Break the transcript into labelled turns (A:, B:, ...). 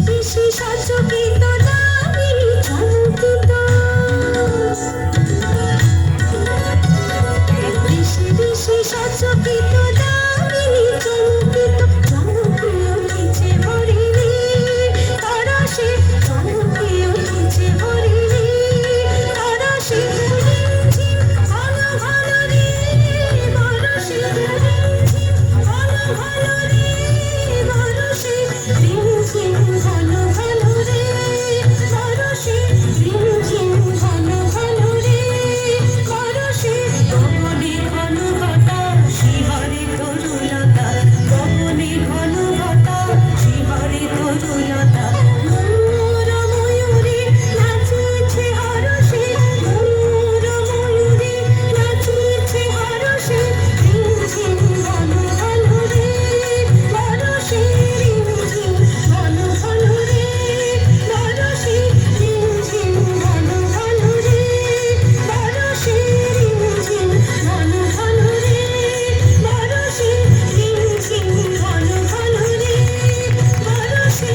A: বেশি সচকিত নারী চমকিত বেশি সচকিত নারী চমকিত চমকে উঠেছে হরিণী তারা সে চমকে উঠেছে হরিণী তারা সে রিমঝিম ভালো ভালো রে বরষে রিমঝিম ভালো ভালো রে বরষে রিমঝিম ভালো ভালো রে বরষে রিমঝিম ভালো ভালো রে বরষে গগনে ঘন ঘটা শিহরে তরুলতা গগনে ঘন ঘটা শিহরে তরুলতা ময়ূর ময়ূরে নাচিছে হরষে ময়ূর ময়ূরে নাচিছে হরষে রিমঝিম ভালো ভালো রে বরষে রিমঝিম ভালো ভালো রে বরষে রিমঝিম ভালো ভালো রে বরষে রিমঝিম ভালো ভালো রে বরষে রিমঝিম ভালো ভালো রে বরষে